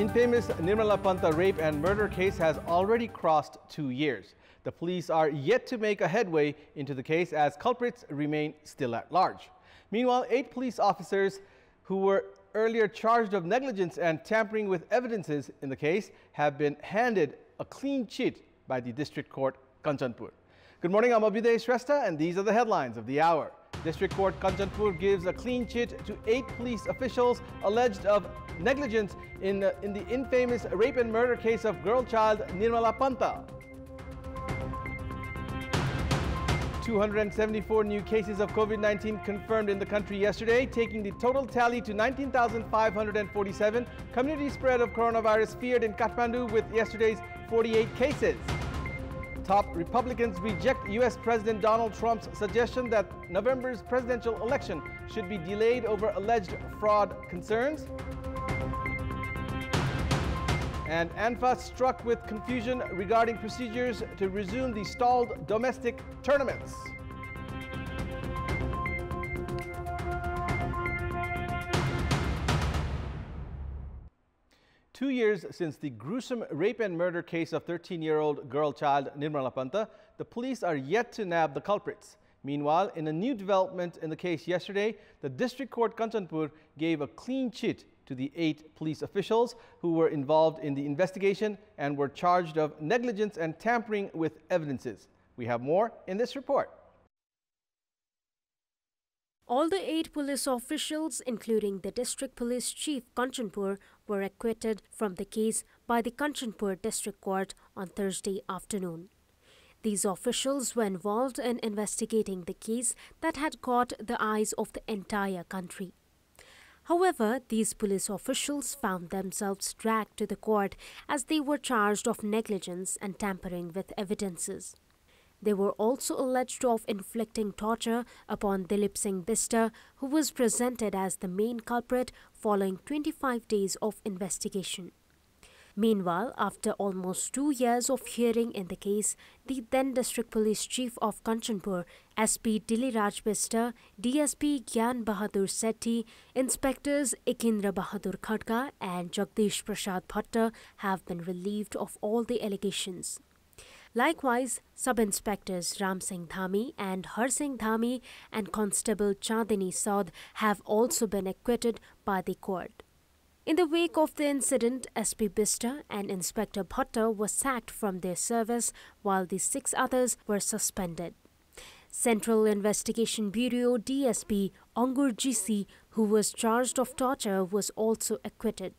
infamous Nirmala Panta rape and murder case has already crossed 2 years. The police are yet to make a headway into the case as culprits remain still at large. Meanwhile, 8 police officers who were earlier charged of negligence and tampering with evidences in the case have been handed a clean sheet by the District Court, Kantipur. Good morning, I'm Abhyuday Shrestha, and these are the headlines of the hour. District Court Kantipur gives a clean sheet to 8 police officials alleged of negligence in the infamous rape and murder case of girl child Nirmala Panta. 274 new cases of COVID-19 confirmed in the country yesterday, taking the total tally to 19,547. Community spread of coronavirus feared in Kathmandu with yesterday's 48 cases. Top Republicans reject U.S. President Donald Trump's suggestion that November's presidential election should be delayed over alleged fraud concerns. And ANFA struck with confusion regarding procedures to resume the stalled domestic tournaments. Two years since the gruesome rape and murder case of 13-year-old girl child Nirmala Panta, the police are yet to nab the culprits. Meanwhile, in a new development in the case yesterday, the District Court Kantipur gave a clean sheet to the 8 police officials who were involved in the investigation and were charged of negligence and tampering with evidences. We have more in this report. All the 8 police officials, including the District Police Chief Kantipur, were acquitted from the case by the Kantipur District Court on Thursday afternoon. These officials were involved in investigating the case that had caught the eyes of the entire country. However, these police officials found themselves dragged to the court as they were charged of negligence and tampering with evidences. They were also alleged of inflicting torture upon Dilip Singh Bister, who was presented as the main culprit following 25 days of investigation. Meanwhile, after almost 2 years of hearing in the case, the then District Police Chief of Kantipur, SP Diliraj Bister, DSP Gyan Bahadur Sethi, Inspectors Ekindra Bahadur Khadka and Jagdish Prasad Bhatta have been relieved of all the allegations. Likewise, Sub-Inspectors Ram Singh Dhami and Har Singh Dhami and Constable Chandini Saud have also been acquitted by the court. In the wake of the incident, SP Bister and Inspector Bhatta were sacked from their service while the 6 others were suspended. Central Investigation Bureau DSP Angur GC, who was charged of torture, was also acquitted.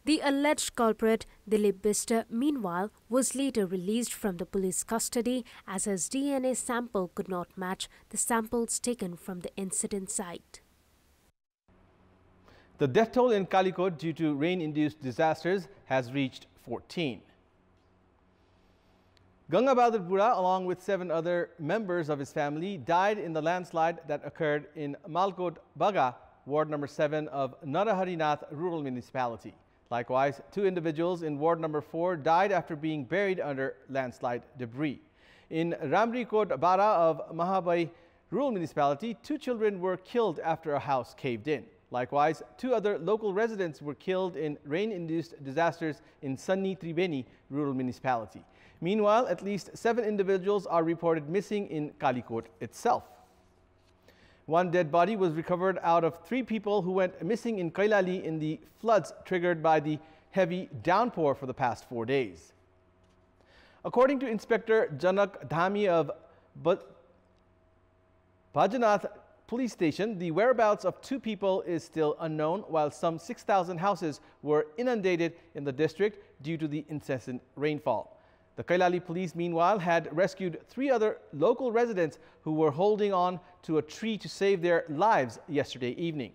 The alleged culprit, Dilip Bister, meanwhile, was later released from the police custody as his DNA sample could not match the samples taken from the incident site. The death toll in Calicut due to rain-induced disasters has reached 14. Ganga Bahadur Bura, along with 7 other members of his family, died in the landslide that occurred in Malkot Baga, Ward number 7 of Naraharinath Rural Municipality. Likewise, 2 individuals in Ward number 4 died after being buried under landslide debris. In Ramrikot Bara of Mahabai Rural Municipality, 2 children were killed after a house caved in. Likewise, 2 other local residents were killed in rain-induced disasters in Sanni Tribeni Rural Municipality. Meanwhile, at least 7 individuals are reported missing in Calicut itself. 1 dead body was recovered out of 3 people who went missing in Kailali in the floods triggered by the heavy downpour for the past 4 days. According to Inspector Janak Dhami of Bhajanath Police Station, the whereabouts of 2 people is still unknown, while some 6,000 houses were inundated in the district due to the incessant rainfall. The Kailali police, meanwhile, had rescued 3 other local residents who were holding on to a tree to save their lives yesterday evening.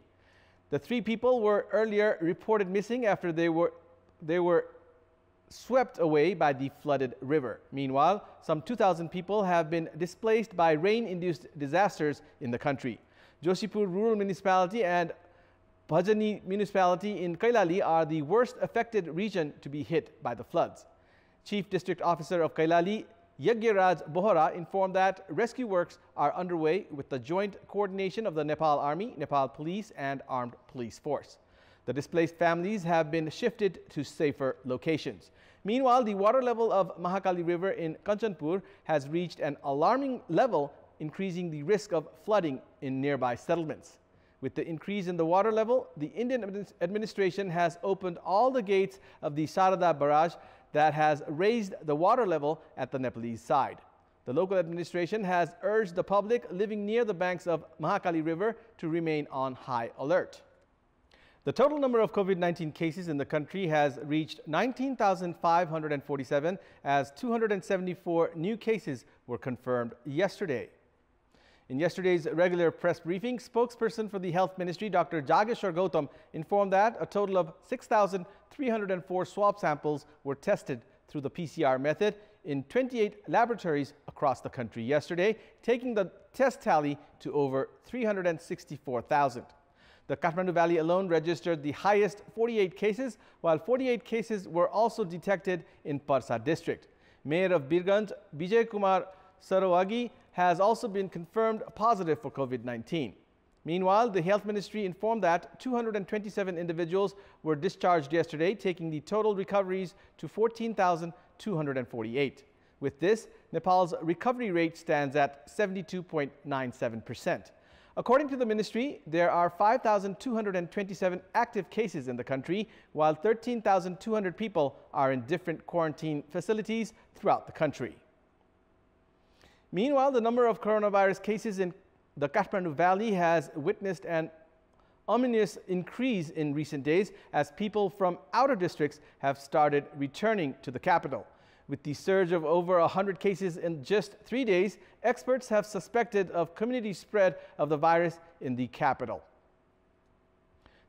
The 3 people were earlier reported missing after they were swept away by the flooded river. Meanwhile, some 2,000 people have been displaced by rain-induced disasters in the country. Joshipur Rural Municipality and Bhajani Municipality in Kailali are the worst affected region to be hit by the floods. Chief District Officer of Kailali, Yagyaraj Bohra, informed that rescue works are underway with the joint coordination of the Nepal Army, Nepal Police and Armed Police Force. The displaced families have been shifted to safer locations. Meanwhile, the water level of Mahakali River in Kanchanpur has reached an alarming level, increasing the risk of flooding in nearby settlements. With the increase in the water level, the Indian administration has opened all the gates of the Sarada barrage that has raised the water level at the Nepalese side. The local administration has urged the public living near the banks of Mahakali River to remain on high alert. The total number of COVID-19 cases in the country has reached 19,547 as 274 new cases were confirmed yesterday. In yesterday's regular press briefing, spokesperson for the Health Ministry, Dr. Jageshwar Gautam, informed that a total of 6,304 swab samples were tested through the PCR method in 28 laboratories across the country yesterday, taking the test tally to over 364,000. The Kathmandu Valley alone registered the highest 48 cases, while 48 cases were also detected in Parsa district. Mayor of Birganj, Vijay Kumar Sarawagi, has also been confirmed positive for COVID-19. Meanwhile, the Health Ministry informed that 227 individuals were discharged yesterday, taking the total recoveries to 14,248. With this, Nepal's recovery rate stands at 72.97%. According to the ministry, there are 5,227 active cases in the country, while 13,200 people are in different quarantine facilities throughout the country. Meanwhile, the number of coronavirus cases in the Kathmandu Valley has witnessed an ominous increase in recent days as people from outer districts have started returning to the capital. With the surge of over 100 cases in just 3 days, experts have suspected of community spread of the virus in the capital.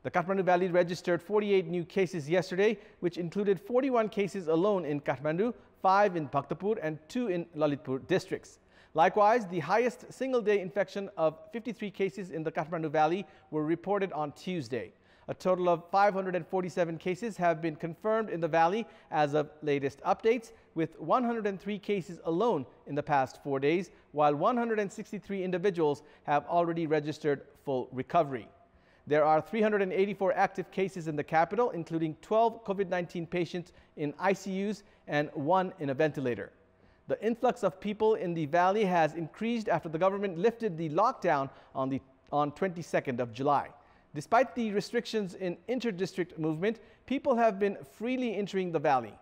The Kathmandu Valley registered 48 new cases yesterday, which included 41 cases alone in Kathmandu, 5 in Bhaktapur and 2 in Lalitpur districts. Likewise, the highest single-day infection of 53 cases in the Kathmandu Valley were reported on Tuesday. A total of 547 cases have been confirmed in the valley as of latest updates, with 103 cases alone in the past 4 days, while 163 individuals have already registered full recovery. There are 384 active cases in the capital, including 12 COVID-19 patients in ICUs and 1 in a ventilator. The influx of people in the valley has increased after the government lifted the lockdown on 22nd of July. Despite the restrictions in inter-district movement, people have been freely entering the valley.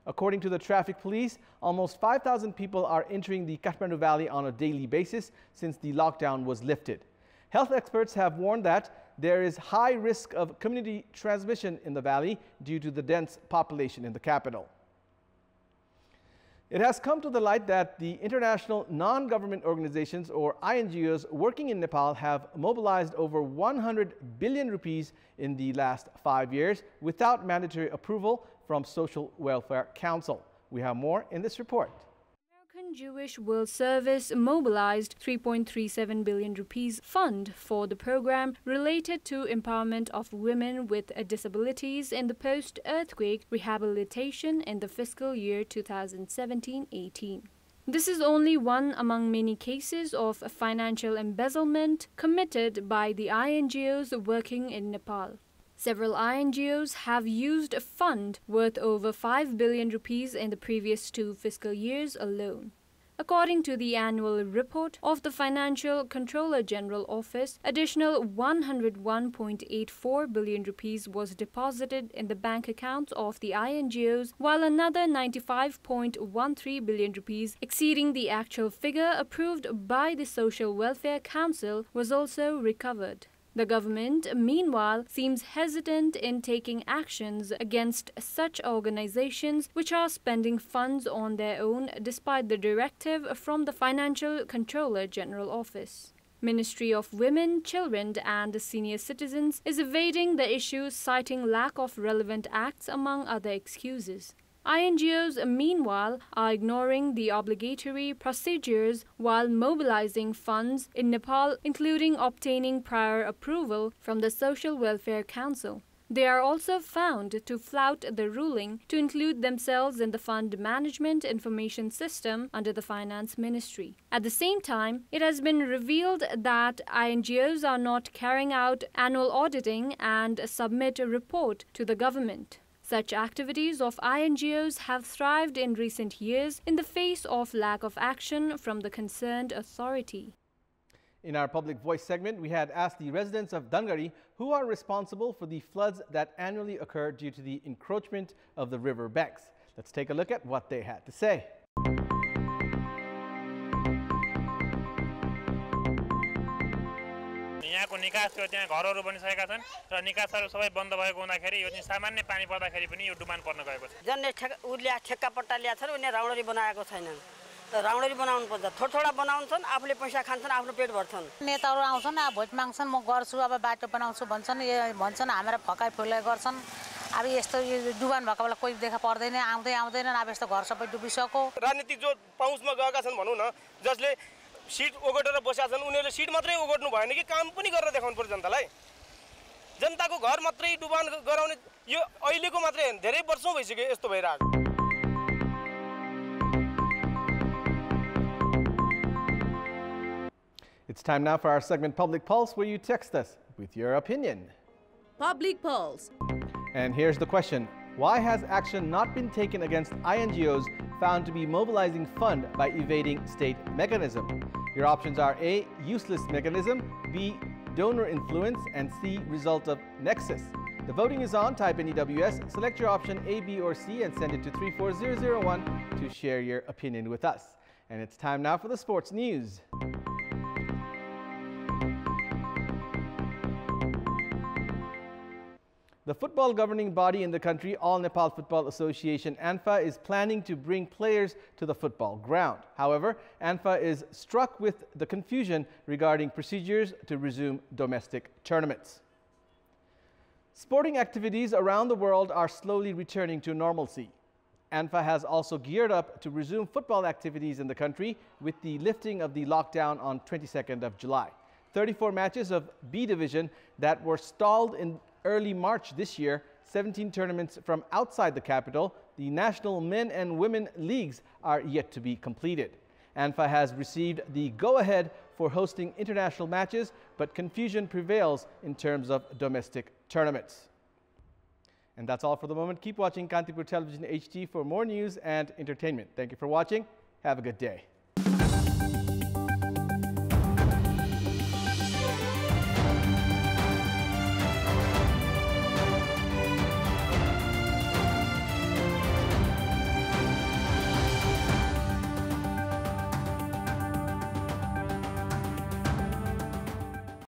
According to the traffic police, almost 5,000 people are entering the Kathmandu Valley on a daily basis since the lockdown was lifted. Health experts have warned that there is high risk of community transmission in the valley due to the dense population in the capital. It has come to the light that the international non-government organizations, or NGOs, working in Nepal have mobilized over 100 billion rupees in the last 5 years without mandatory approval from Social Welfare Council. We have more in this report. American Jewish World Service mobilized 3.37 billion rupees fund for the program related to empowerment of women with disabilities in the post-earthquake rehabilitation in the fiscal year 2017-18. This is only one among many cases of financial embezzlement committed by the NGOs working in Nepal. Several NGOs have used a fund worth over 5 billion rupees in the previous 2 fiscal years alone. According to the annual report of the Financial Controller General Office, additional 101.84 billion rupees was deposited in the bank accounts of the NGOs, while another 95.13 billion rupees, exceeding the actual figure approved by the Social Welfare Council, was also recovered. The government, meanwhile, seems hesitant in taking actions against such organizations which are spending funds on their own despite the directive from the Financial Controller General Office. Ministry of Women, Children and Senior Citizens is evading the issue, citing lack of relevant acts among other excuses. NGOs, meanwhile, are ignoring the obligatory procedures while mobilizing funds in Nepal, including obtaining prior approval from the Social Welfare Council. They are also found to flout the ruling to include themselves in the Fund Management Information System under the Finance Ministry. At the same time, it has been revealed that NGOs are not carrying out annual auditing and submit a report to the government. Such activities of NGOs have thrived in recent years in the face of lack of action from the concerned authority. In our Public Voice segment, we had asked the residents of Dangari who are responsible for the floods that annually occur due to the encroachment of the river banks. Let's take a look at what they had to say. यहाँको निकासको त्यहाँ घरहरू बनिसकेका छन् र निकासहरू सबै बन्द भएको हुँदाखेरि यो चाहिँ सामान्य पानी पर्दाखेरि पनि यो डुबान पर्न गएको छ। जसले ठेक्का पट्टा ल्याएको छ उनीहरूले राउडरी बनाएको छैनन्। राउडरी बनाउनु पर्छ, थोडा बनाउँछन्, आफूले पैसा खान्छन्, आफ्नो पेट भर्छन्। नेताहरू आउँछन्, भोट माग्छन्, म गर्छु, अब बाटो बनाउँछु भन्छन्, भन्छन् हाम्रो फकाइ फुलाइ गर्छन्। अब यस्तो डुबान भएको बेला कोही देखा पर्दैन, आउँदैनन्, अब यस्तो घर सबै डुबिसक्यो। राजनीतिक जो पहुँचमा गएका छन् भनौँ न, जसले सिट ओगटेर बसेका छन्, उनीहरूले सिट मात्रै ओगट्नु भएन कि काम पनि गरेर देखाउनु पर्छ जनतालाई। जनताको घर मात्रै डुबान गराउने यो अहिलेको मात्रै हैन, धेरै वर्षौं भइसक्यो यस्तो भइरहेको। It's time now for our segment Public Pulse, where you text us with your opinion. Public Pulse. And here's the question. Why has action not been taken against NGOs found to be mobilizing fund by evading state mechanism? Your options are A, useless mechanism, B, donor influence, and C, result of nexus. The voting is on. Type in EWS, select your option A, B, or C, and send it to 34001 to share your opinion with us. And it's time now for the sports news. The football governing body in the country, All Nepal Football Association, ANFA, is planning to bring players to the football ground. However, ANFA is struck with the confusion regarding procedures to resume domestic tournaments. Sporting activities around the world are slowly returning to normalcy. ANFA has also geared up to resume football activities in the country with the lifting of the lockdown on 22nd of July. 34 matches of B Division that were stalled in early March this year, 17 tournaments from outside the capital, the national men and women leagues are yet to be completed. ANFA has received the go-ahead for hosting international matches, but confusion prevails in terms of domestic tournaments. And that's all for the moment. Keep watching Kantipur Television HD for more news and entertainment. Thank you for watching. Have a good day.